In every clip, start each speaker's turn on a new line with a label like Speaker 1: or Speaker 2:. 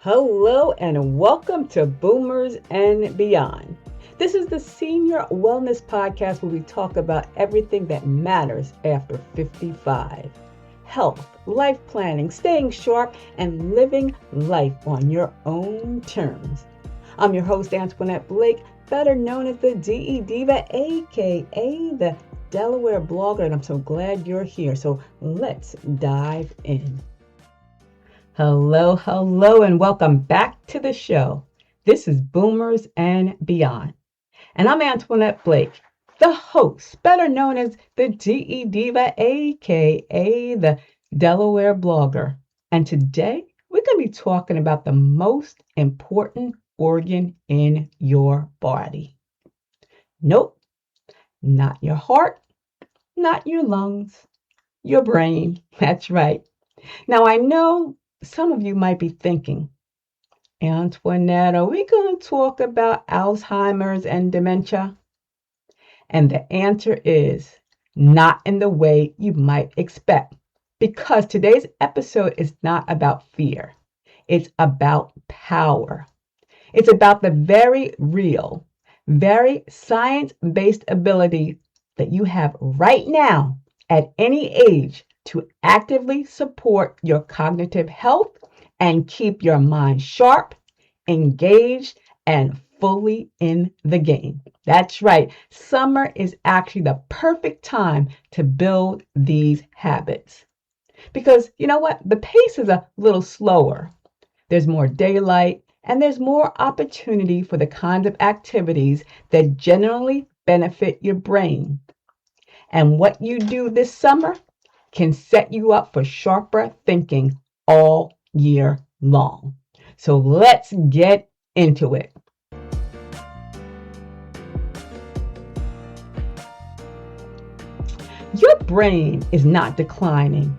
Speaker 1: Hello and welcome to Boomers and Beyond. This is the senior wellness podcast where we talk about everything that matters after 55. Health, life planning, staying sharp, and living life on your own terms. I'm your host, Antionette Blake, better known as the Divah, aka the Delaware Blogger, and I'm so glad you're here. So let's dive in. Hello, and welcome back to the show. This is Boomers and Beyond. And I'm Antionette Blake, the host, better known as the Divah, aka the Delaware Blogger. And today we're going to be talking about the most important organ in your body. Nope, not your heart, not your lungs, your brain. That's right. Now I know some of you might be thinking, Antionette, are we going to talk about Alzheimer's and dementia? And the answer is not in the way you might expect, because today's episode is not about fear. It's about power. It's about the very real, very science-based ability that you have right now at any age to actively support your cognitive health and keep your mind sharp, engaged, and fully in the game. That's right. Summer is actually the perfect time to build these habits. Because you know what? The pace is a little slower. There's more daylight and there's more opportunity for the kinds of activities that generally benefit your brain. And what you do this summer can set you up for sharper thinking all year long. So let's get into it. Your brain is not declining,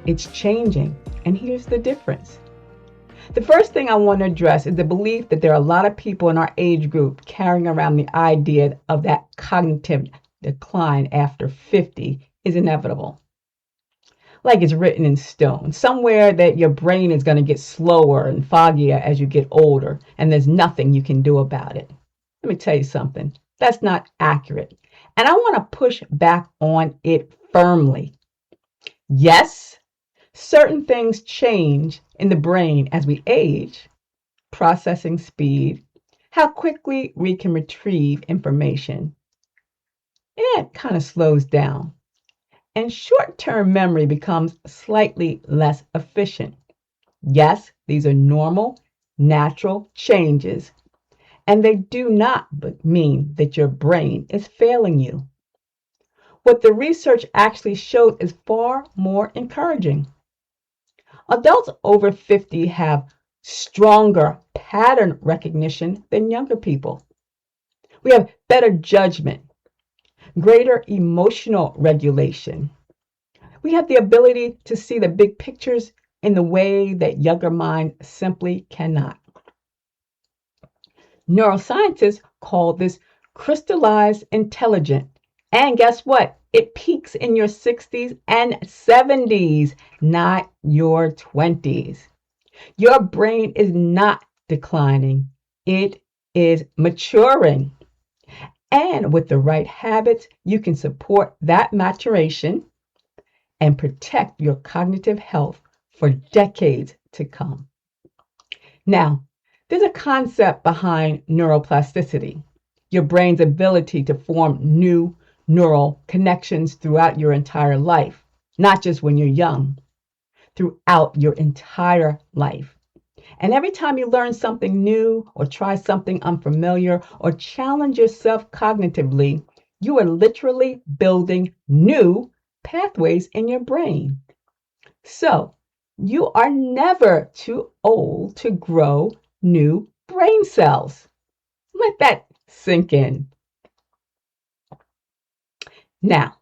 Speaker 1: it's changing. And here's the difference. The first thing I want to address is the belief that there are a lot of people in our age group carrying around the idea of that cognitive decline after 50 is inevitable. Like it's written in stone, somewhere that your brain is going to get slower and foggier as you get older, and there's nothing you can do about it. Let me tell you something. That's not accurate. And I want to push back on it firmly. Yes, certain things change in the brain as we age, processing speed, how quickly we can retrieve information. It kind of slows down. And short-term memory becomes slightly less efficient. Yes, these are normal, natural changes, and they do not mean that your brain is failing you. What the research actually shows is far more encouraging. Adults over 50 have stronger pattern recognition than younger people. We have better judgment, greater emotional regulation. We have the ability to see the big pictures in the way that younger minds simply cannot. Neuroscientists call this crystallized intelligence. And guess what? It peaks in your 60s and 70s, not your 20s. Your brain is not declining. It is maturing. And with the right habits, you can support that maturation and protect your cognitive health for decades to come. Now, there's a concept behind neuroplasticity, your brain's ability to form new neural connections throughout your entire life, not just when you're young, throughout your entire life. And every time you learn something new or try something unfamiliar or challenge yourself cognitively, you are literally building new pathways in your brain. So you are never too old to grow new brain cells. Let that sink in. Now,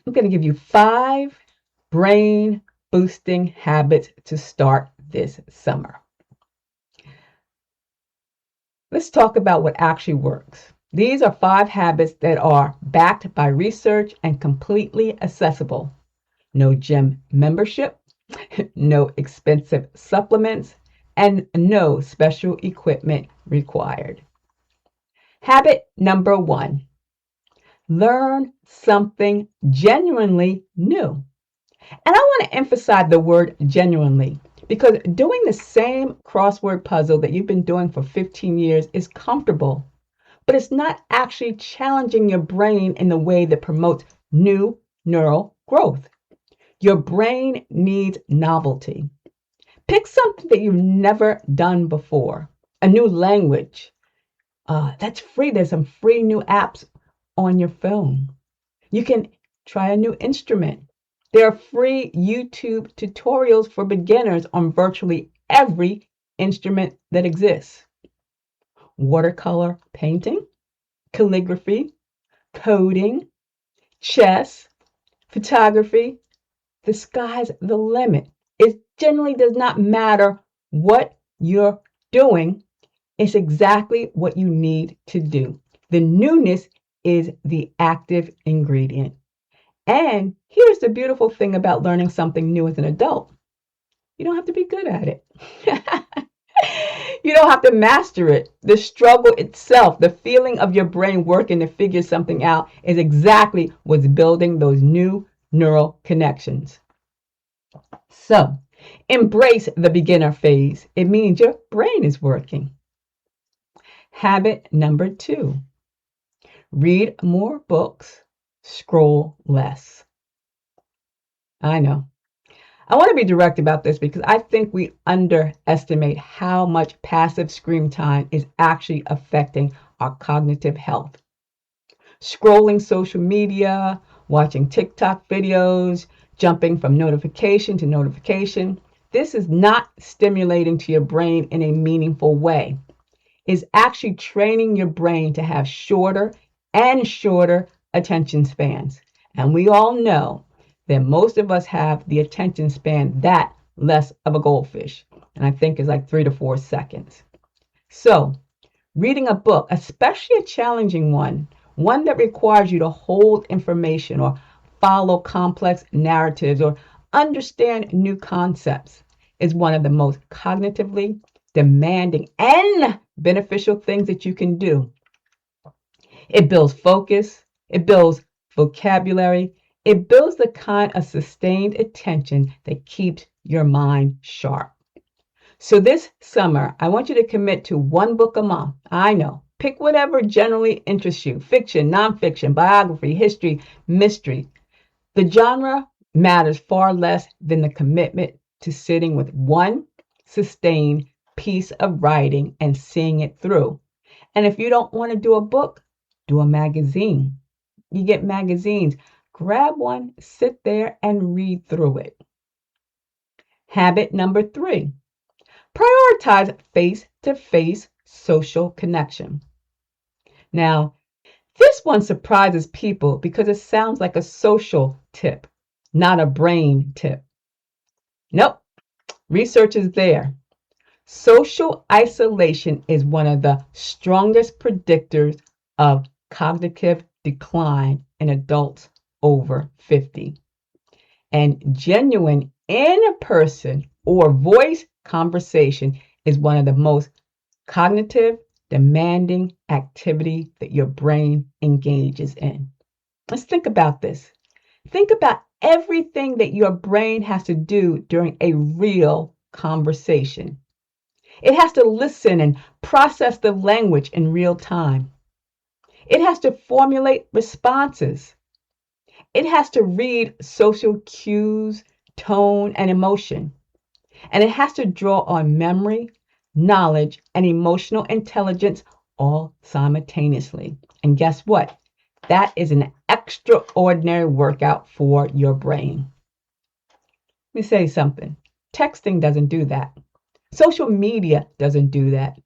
Speaker 1: I'm going to give you 5 brain boosting habits to start this summer. Let's talk about what actually works. These are 5 habits that are backed by research and completely accessible. No gym membership, no expensive supplements, and no special equipment required. Habit number 1, learn something genuinely new. And I want to emphasize the word genuinely because doing the same crossword puzzle that you've been doing for 15 years is comfortable, but it's not actually challenging your brain in the way that promotes new neural growth. Your brain needs novelty. Pick something that you've never done before, a new language. That's free. There's some free new apps on your phone. You can try a new instrument. There are free YouTube tutorials for beginners on virtually every instrument that exists. Watercolor painting, calligraphy, coding, chess, photography. The sky's the limit. It generally does not matter what you're doing. It's exactly what you need to do. The newness is the active ingredient. And here's the beautiful thing about learning something new as an adult. You don't have to be good at it. You don't have to master it. The struggle itself, the feeling of your brain working to figure something out is exactly what's building those new neural connections. So, embrace the beginner phase. It means your brain is working. Habit number 2, read more books, scroll less. I know. I want to be direct about this because I think we underestimate how much passive screen time is actually affecting our cognitive health. Scrolling social media, watching TikTok videos, jumping from notification to notification, this is not stimulating to your brain in a meaningful way. It's actually training your brain to have shorter and shorter attention spans. And we all know that most of us have the attention span that less of a goldfish. And I think it's like 3 to 4 seconds. So, reading a book, especially a challenging one that requires you to hold information or follow complex narratives or understand new concepts, is one of the most cognitively demanding and beneficial things that you can do. It builds focus, it builds vocabulary, it builds the kind of sustained attention that keeps your mind sharp. So this summer, I want you to commit to one book a month. I know. Pick whatever generally interests you. Fiction, nonfiction, biography, history, mystery. The genre matters far less than the commitment to sitting with one sustained piece of writing and seeing it through. And if you don't want to do a book, do a magazine. You get magazines. Grab one, sit there, and read through it. Habit number 3, prioritize face-to-face social connection. Now, this one surprises people because it sounds like a social tip, not a brain tip. Nope, research is there. Social isolation is one of the strongest predictors of cognitive decline in adults over 50. And genuine in-person or voice conversation is one of the most cognitive demanding activity that your brain engages in. Let's think about this. Think about everything that your brain has to do during a real conversation. It has to listen and process the language in real time. It has to formulate responses. It has to read social cues, tone, and emotion. And it has to draw on memory, knowledge, and emotional intelligence all simultaneously. And guess what? That is an extraordinary workout for your brain. Let me say something. Texting doesn't do that. Social media doesn't do that.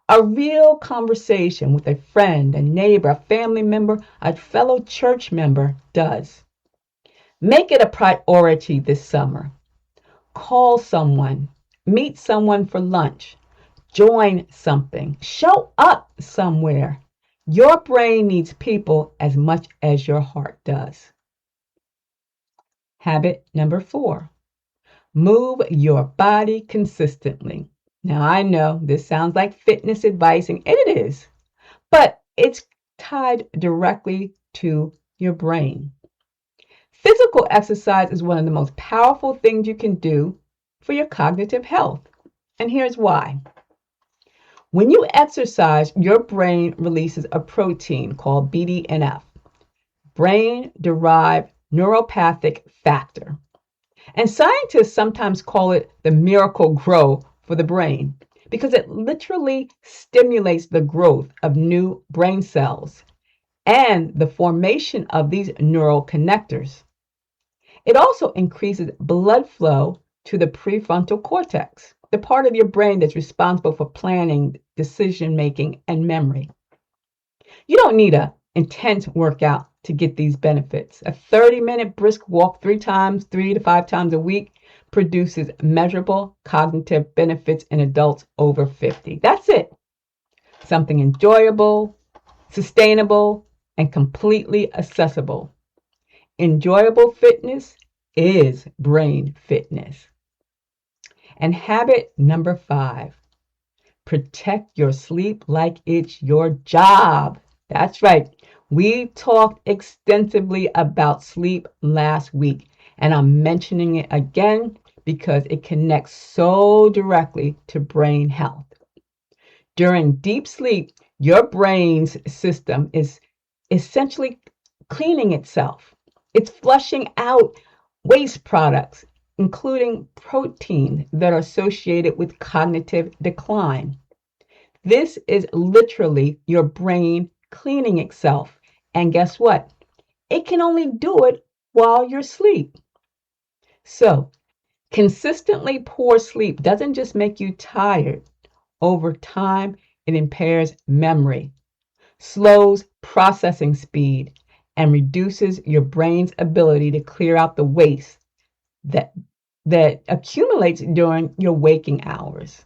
Speaker 1: A real conversation with a friend, a neighbor, a family member, a fellow church member does. Make it a priority this summer. Call someone, meet someone for lunch, join something, show up somewhere. Your brain needs people as much as your heart does. Habit number 4, move your body consistently. Now, I know this sounds like fitness advice, and it is, but it's tied directly to your brain. Physical exercise is one of the most powerful things you can do for your cognitive health. And here's why. When you exercise, your brain releases a protein called BDNF, brain-derived neuropathic factor. And scientists sometimes call it the miracle grow for the brain because it literally stimulates the growth of new brain cells and the formation of these neural connectors. It also increases blood flow to the prefrontal cortex, the part of your brain that's responsible for planning, decision making, and memory. You don't need an intense workout to get these benefits. A 30-minute brisk walk 3 to 5 times a week produces measurable cognitive benefits in adults over 50. That's it. Something enjoyable, sustainable, and completely accessible. Enjoyable fitness is brain fitness. And habit number 5, protect your sleep like it's your job. That's right. We talked extensively about sleep last week, and I'm mentioning it again because it connects so directly to brain health. During deep sleep, your brain's system is essentially cleaning itself. It's flushing out waste products, including protein that are associated with cognitive decline. This is literally your brain cleaning itself. And guess what? It can only do it while you're asleep. So, consistently poor sleep doesn't just make you tired. Over time, it impairs memory, slows processing speed, and reduces your brain's ability to clear out the waste that accumulates during your waking hours.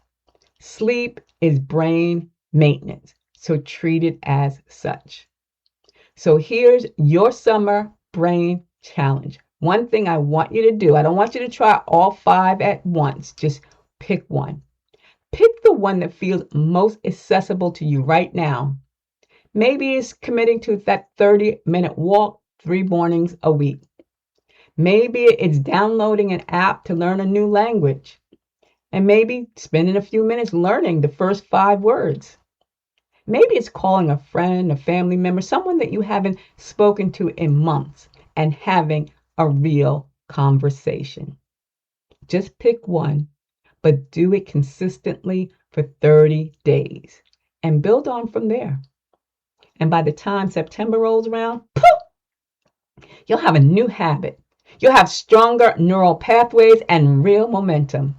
Speaker 1: Sleep is brain maintenance, so treat it as such. So here's your summer brain challenge. One thing I want you to do, I don't want you to try all 5 at once. Just pick one. Pick the one that feels most accessible to you right now. Maybe it's committing to that 30-minute walk 3 mornings a week. Maybe it's downloading an app to learn a new language. And maybe spending a few minutes learning the first 5 words. Maybe it's calling a friend, a family member, someone that you haven't spoken to in months, and having a real conversation. Just pick one, but do it consistently for 30 days and build on from there. And by the time September rolls around, poof, you'll have a new habit. You'll have stronger neural pathways and real momentum.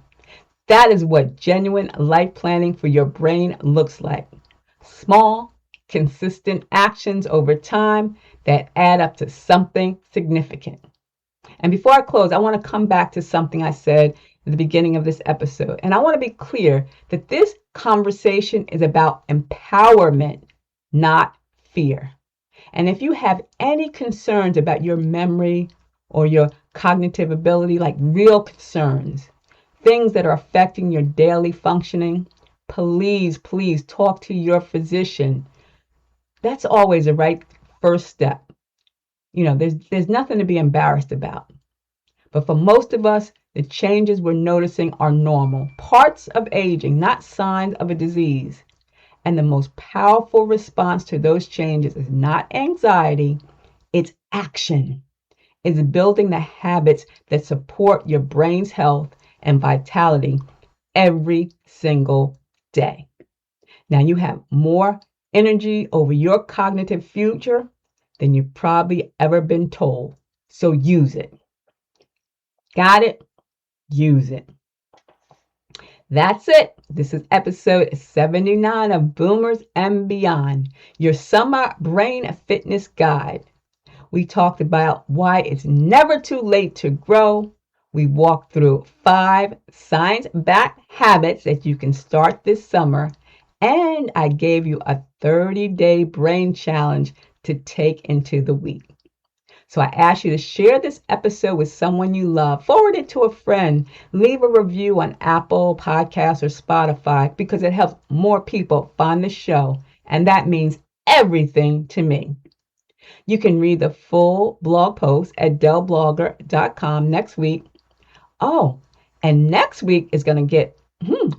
Speaker 1: That is what genuine life planning for your brain looks like. Small, consistent actions over time that add up to something significant. And before I close, I want to come back to something I said at the beginning of this episode. And I want to be clear that this conversation is about empowerment, not fear. And if you have any concerns about your memory or your cognitive ability, like real concerns, things that are affecting your daily functioning, please talk to your physician. That's always the right first step. There's nothing to be embarrassed about. But for most of us, the changes we're noticing are normal, parts of aging, not signs of a disease. And the most powerful response to those changes is not anxiety, it's action. It's building the habits that support your brain's health and vitality every single day. Now you have more energy over your cognitive future than you've probably ever been told. So use it. Got it? Use it. That's it. This is episode 79 of Boomers and Beyond, your summer brain fitness guide. We talked about why it's never too late to grow. We walked through 5 science-backed habits that you can start this summer. And I gave you a 30-day brain challenge to take into the week. So I ask you to share this episode with someone you love, forward it to a friend, leave a review on Apple Podcasts or Spotify because it helps more people find the show. And that means everything to me. You can read the full blog post at delblogger.com next week. Oh, and next week is going to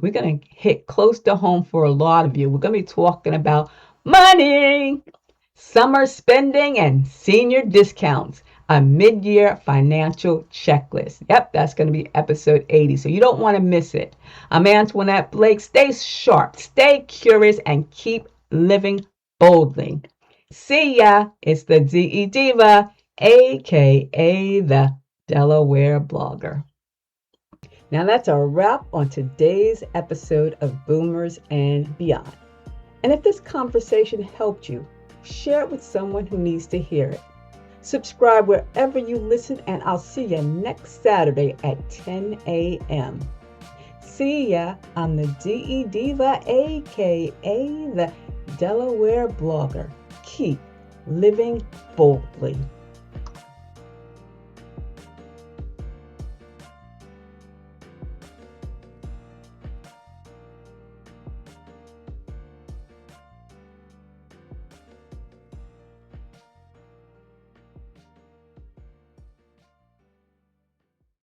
Speaker 1: we're going to hit close to home for a lot of you. We're going to be talking about money, summer spending, and senior discounts, a mid-year financial checklist. Yep, that's going to be episode 80, so you don't want to miss it. I'm Antionette Blake. Stay sharp, stay curious, and keep living boldly. See ya. It's the Divah, aka the Delaware Blogger. Now that's a wrap on today's episode of Boomers and Beyond. And if this conversation helped you, share it with someone who needs to hear it. Subscribe wherever you listen, and I'll see you next Saturday at 10 a.m. See ya. I'm the Divah, aka the Delaware Blogger. Keep living boldly.